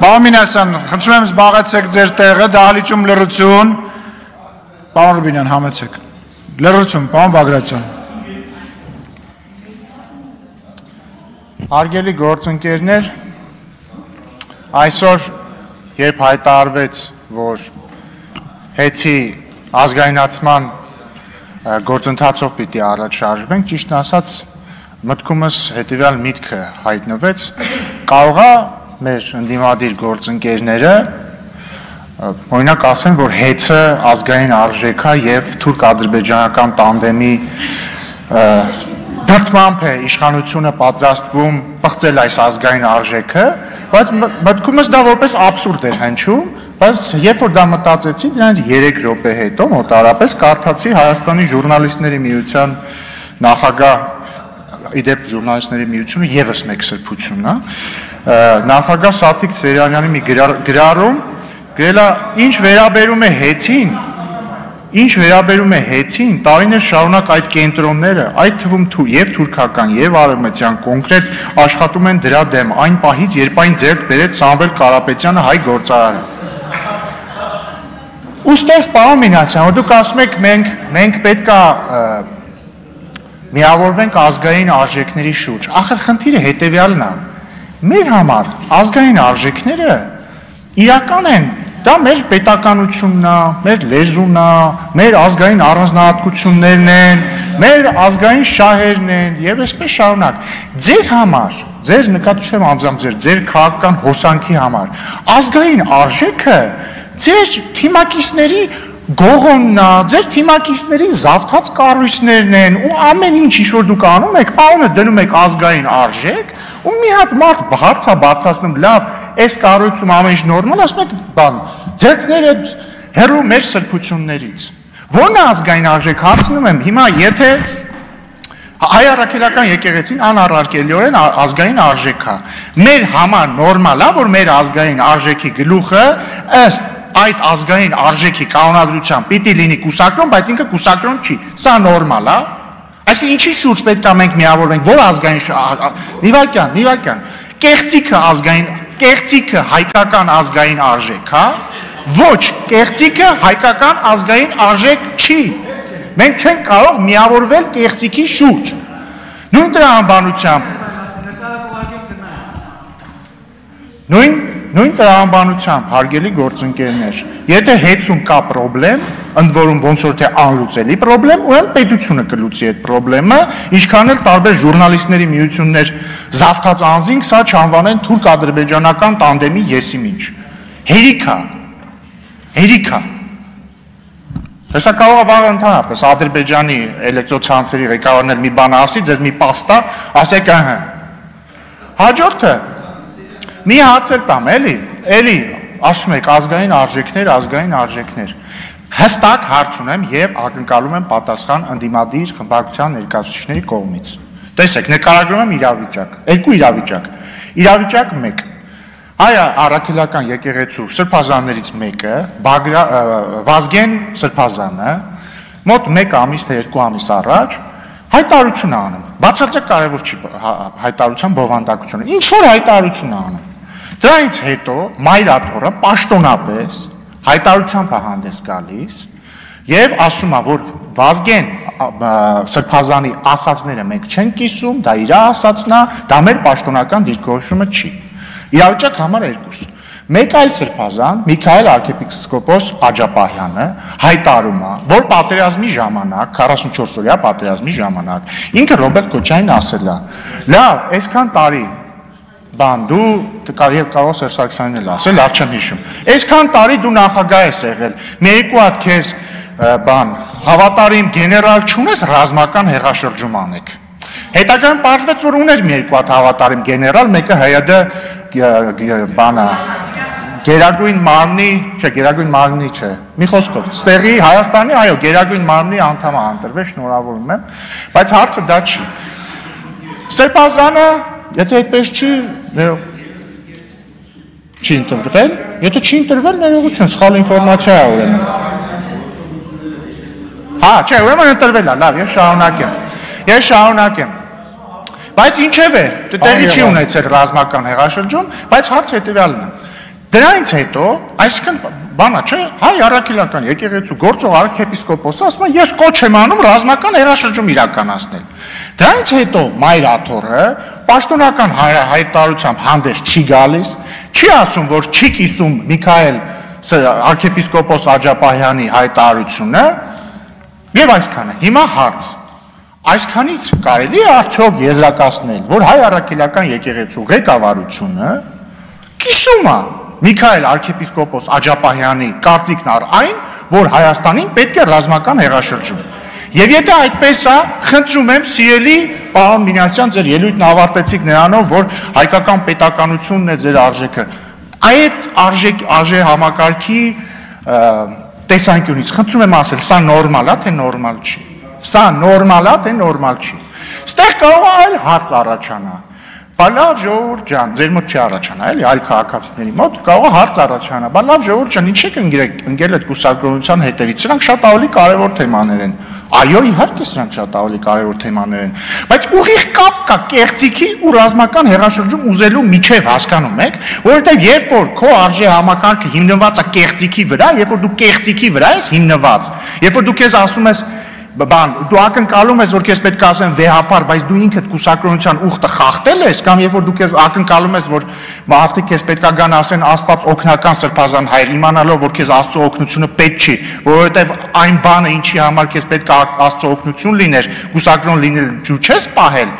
Պարոն Մինասյան, խնդրում եմ զբաղեցեք ձեր տեղը, դահլիճում լռություն, պարոն Ռուբինյան, համեցեք, լռություն, պարոն Բագրատյան։ Հարգելի գործընկերներ, այսօր երբ հայտարարվեց, որ հեծի ազգայնացման գործընթացով պիտի առաջ շարժվենք, ճիշտն ասած, մտքումս հետևյալ միտքը հայտնվեց, կարող է մեր ընդդիմադիր գործընկերները օրինակ ասեն, որ հեծը ազգային արժեք է եւ թուրք-ադրբեջանական տանդեմի դրդմամբ է իշխանությունը պատրաստվում պղծել այս ազգային արժեքը, բայց մտքումս դա որպես աբսուրդ էր հնչում, բայց երբ որ դա մտածեցի, դրանից 3 րոպե հետո մոտարապես կարդացի Հայաստանի ժուրնալիստների միության նախագահ, իդեպ ժուրնալիստների միությունը եւս մեկ սրբություն է, նախագահ Սաթիկ Սերյանյանի մի գրառում, գրել է ինչ վերաբերում է հեծին, տարիներ շարունակ այդ կենտրոնները, այդ թվում եւ թուրքական եւ արևմտյան կոնկրետ աշխատում են դրա դեմ, այն պահից, երբ այն ձեռք բերեց Սամվել Կարապետյանը հայ գործարարը։ Ուստեղ պարոն Մինասյան, որ դուք ասում եք մենք պետք է միավորվենք ազգային արժեքների շուրջ։ Ախր խնդիրը հետևյալն է։ Մեր համար ազգային արժեքները իրական են, դա մեր պետականությունն է, մեր լեզուն է, մեր ազգային առանձնահատկություններն են, մեր ազգային շահերն են եւ այսպես շարունակ։ Ձեր համար, ձեր նկատի անձամբ ձեր քաղաքական հոսանքի համար ազգային արժեքը ձեր թիմակիցների գողոնն է, ձեր թիմակիցների զավթած կառույցներն են ու ամեն ինչ որ դուք անում եք, անունը դնում եք ազգային արժեք ու մի հատ մարդ հարցա բացացնում, լավ, այս կառույցում ամեն ինչ նորմալ, ասում եք, բան, ձերքները հեռու մեր սրբություններից։ Ո՞րն է ազգային արժեք, հարցնում եմ, հիմա եթե հայ առաքելական եկեղեցին անառարկելիորեն ազգային արժեք է։ Մեր համար նորմալ է, որ մեր ազգային արժեքի գլուխը ըստ այդ ազգային արժեքի կանոնադրությամբ պիտի լինի կուսակրոն, բայց ինքը կուսակրոն չի։ Սա նորմալ է։ Այսինքն ինչի շուրջ պետք է մենք միավորվենք, որ ազգային Նիվարկյան, կեղծիքը հայկական ազգային արժեք, հա? Ոչ, կեղծիքը հայկական ազգային արժեք չի։ Մենք չենք կարող միավորվել կեղծիքի շուրջ։ Նույն տրամաբանությամբ, հարգելի գործընկերներ, եթե հեծում կա պրոբլեմ, ընդ որում ոնց որ թե անլուծելի պրոբլեմ, ուրեմն պետությունը կլուծի այդ պրոբլեմը, ինչքան էլ տարբեր ժուրնալիստների միություններ զավթած անձինք սա չանվանեն թուրք-ադրբեջանական տանդեմի եսիմինչ։ Հերիք է։ Հեսա կարող է վաղ ընդհանրապես Ադրբեջանի էլեկտրոցանցերի ղեկավարն էլ մի բան ասի, ձեզ մի պաստա, ասեք ըհը։ Հաջորդը մի հարց էլ տամ, էլի, ասում եք ազգային արժեքներ։ Հստակ հարց ունեմ եւ ակնկալում եմ պատասխան ընդդիմադիր խմբակցության ներկայացուցիչների կողմից։ Տեսեք, նկարագրում եմ իրավիճակ, երկու իրավիճակ։ Իրավիճակ 1. Հայ առաքելական եկեղեցու սրբազաններից մեկը, Վազգեն սրբազանը, մոտ 1 ամիս թե 2 ամիս առաջ հայտարարություն է անում։ Բացարձակ կարևոր չի հայտարարության բովանդակությունը։ Ինչ որ հայտարարություն է անում։ Դրանից հետո մայրաթոռը պաշտոնապես հայտարարությամբ է հանդես գալիս եւ ասում է, որ Վազգեն սրբազանի ասածները մենք չենք կիսում, դա իր ասածն է, դա մեր պաշտոնական դիրքորոշումը չի։ Իրավիճակ համար 2. Մեկ այլ սրբազան, Միքայել arczepiskopos Աջապահյանը հայտարարում է, որ պատերազմի ժամանակ, 44-օրյա պատերազմի ժամանակ, ինքը Ռոբերտ Քոչարյանն ասել է. լավ, այսքան տարի բան դու կարող Սերժ Սարգսյանն էլ ասել, լավ չեմ հիշում։ Այսքան տարի դու նախագահ ես եղել, մի երկու հատ քեզ բան հավատարիմ գեներալ չունես, ռազմական հեղաշրջում անեք։ Հետագայում պարզվեց, որ ուներ մի երկու հատ հավատարիմ գեներալ, մեկը ՀՅԴ բանը Գերագույն մարմնի չէ, մի խոսքով, ստեղի Հայաստանի, այո, Գերագույն մարմնի անդամ է ընտրվել, շնորհավորում եմ, բայց հարցը դա չի։ Սրբազանը, եթե այդպես չի ընտրվել, եթե չի ընտրվել, ներողություն, սխալ ինֆորմացիա է ուրեմն։ Հա, չէ, ուրեմն ընտրվել է, լավ, ես շարունակեմ։ Բայց ինչևէ, տեղի չի ունեցել ռազմական հեղաշրջում, բայց հարց հետևյալն է։ Դրանից հետո, այսինքն բանա չէ, հայ առաքելական եկեղեցու գործող arczepiskopos-ը ասում է, ես կոչ եմ անում ռազմական հեղաշրջում իրականացնել։ Դրանից հետո Մայր Աթոռը պաշտոնական հայտարարությամբ հանդես չի գալիս, չի ասում, որ չի կիսում Միքայել arczepiskopos Աջապահյանի հայտարարությունը, եւ այսքանը։ Հիմա հարց. այսքանից կարելի է արդյոք եզրակացնել, որ հայ առաքելական եկեղեցու ղեկավարությունը կիսում է Միքայել arczepiskopos Աջապահյանի կարծիքն առ այն, որ Հայաստանին պետք է ռազմական հեղաշրջում։ Եվ եթե այդպես է, խնդրում եմ, սիրելի պարոն Մինասյան, ձեր ելույթն ավարտեցիք նրանով, որ հայկական պետականությունն է ձեր արժեքը։ Այդ արժե համակարգի տեսանկյունից խնդրում եմ ասել, սա նորմալ է, թե նորմալ չի։ Սա նորմալ է, թե նորմալ չի։ Ստեղ կարող է այլ հարց առաջանա։ Բա լավ ժողովուրդ ջան, ձեր մոտ չի առաջանա, էլի այլ քաղաքացիների մոտ կարող է հարց առաջանա։ Բա լավ ժողովուրդ ջան, ինչ եք ընկել այդ կուսակրոնության հետևից։ Սրանք շատ ավելի կարևոր թեմաներ են։ Այո, իհարկե սրանք շատ ավելի կարևոր թեմաներ են, բայց ուղիղ կապ կա կեղծիքի ու ռազմական հեղաշրջում ուզելու միջև, հասկանում եք, որովհետև երբ որ քո արժե համակարգը հիմնված է կեղծիքի վրա, երբ որ դու կեղծիքի վրա ես հիմնված, երբ որ դու քեզ ասում ես բան, դու ակնկալում ես, որ քեզ պետք է ասեն վեհապար, բայց դու ինքդ կուսակրոնության ուխտը խախտել ես, կամ երբ որ դու քեզ ակնկալում ես, որ մարդիկ քեզ պետք է գան ասեն Աստված օգնական սրբազան հայր, իմանալով, որ քեզ Աստծո օգնությունը պետք չի, որովհետև այն բանը, ինչի համար քեզ պետք է Աստծո օգնություն լիներ, կուսակրոն լինել ջու չես պահել,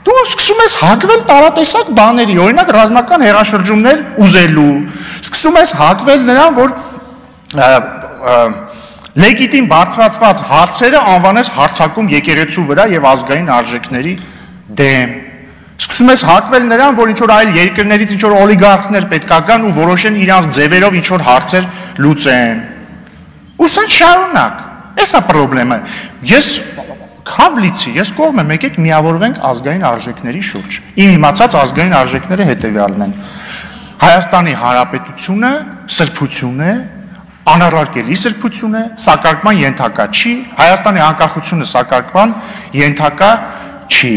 դու սկսում ես հակվել տարատեսակ բաների, օրինակ ռազմական հեղաշրջումներ ուզելու, սկսում ես հակվել նրան, որ լեգիտիմ բարձրացված հարցերը անվանես հարցակում եկեղեցու վրա եւ ազգային արժեքների դեմ։ Սկսում ես հակվել նրան, որ ինչ որ այլ երկրներից ինչ որ օլիգարխներ պետքա գան ու որոշեն իրանց ձևերով ինչ որ հարցեր լուծեն։ Ու սա շարունակ։ Էսա խնդրեմը։ Ես Քավլիցի, ես կողմ եմ, եկեք միավորվենք ազգային արժեքների շուրջ։ Իմ իմացած ազգային արժեքները հետևյալն են։ Հայաստանի Հանրապետությունը սրբություն է, անառարկելի սրբություն է, սակարկման ենթակա չի, Հայաստանի անկախությունը սակարկման ենթակա չի։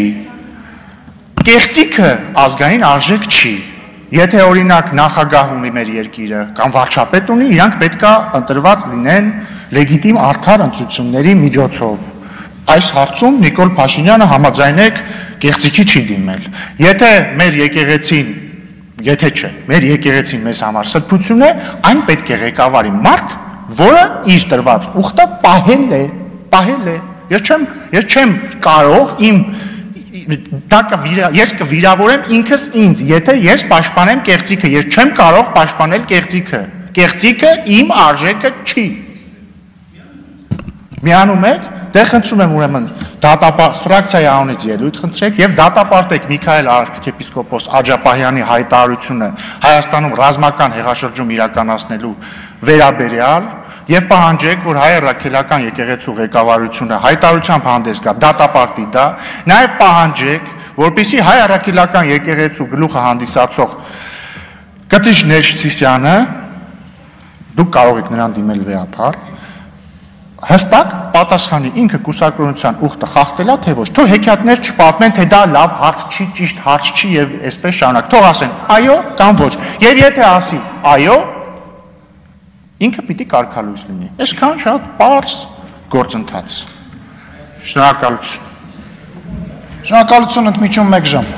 Կեղծիքը ազգային արժեք չի։ Եթե օրինակ նախագահ ունի մեր երկիրը կամ վարչապետ ունի, իրանք պետքա ընտրված լինեն լեգիտիմ արդար ընտրությունների միջոցով։ Այս հարցում Նիկոլ Փաշինյանը համաձայնեք կեղծիքի չի դիմել։ Եթե մեր եկեղեցին Եթե չէ, մեր եկեղեցին մեզ համար սրբություն է, այն պետք է ղեկավարի մարդ, որը իր տրված ուխտը պահել է։ Ես չեմ կարող ես կվիրավորեմ ինքս ինձ, եթե ես պաշտպանեմ կեղծիքը, ես չեմ կարող պաշտպանել կեղծիքը։ Կեղծիքը իմ արժեքը չի։ Միանում եք, դե խնդրում եմ ուրեմն ֆրակցիայի անունից ելույթ խնդրեք եւ դատապարտեք Միքայել arczepiskopos Աջապահյանի հայտարարությունը Հայաստանում ռազմական հեղաշրջում իրականացնելու վերաբերյալ եւ պահանջեք, որ հայ առաքելական եկեղեցու ղեկավարությունը հայտարարությամբ հանդես գա, դատապարտի դա, նաեւ պահանջեք, որպեսզի հայ առաքելական եկեղեցու գլուխը հանդիսացող Կտիժ Ներշցիսյանը, դուք կարող եք նրան դիմել վեհապար, հստակ պատասխանի ինքը կուսակրոնության ուխտը խախտելա, թե ոչ, թող հեքիաթներ չպատմեն, թե դա լավ հարց չի, ճիշտ հարց չի եւ այսպես շարունակ, թող ասեն այո կամ ոչ, եւ եթե ասի այո, ինքը պիտի կարգալույս լինի, այսքան շատ պարզ գործընթաց։ Շնորհակալություն։ Շնորհակալություն, ընդմիջում 1 ժամ։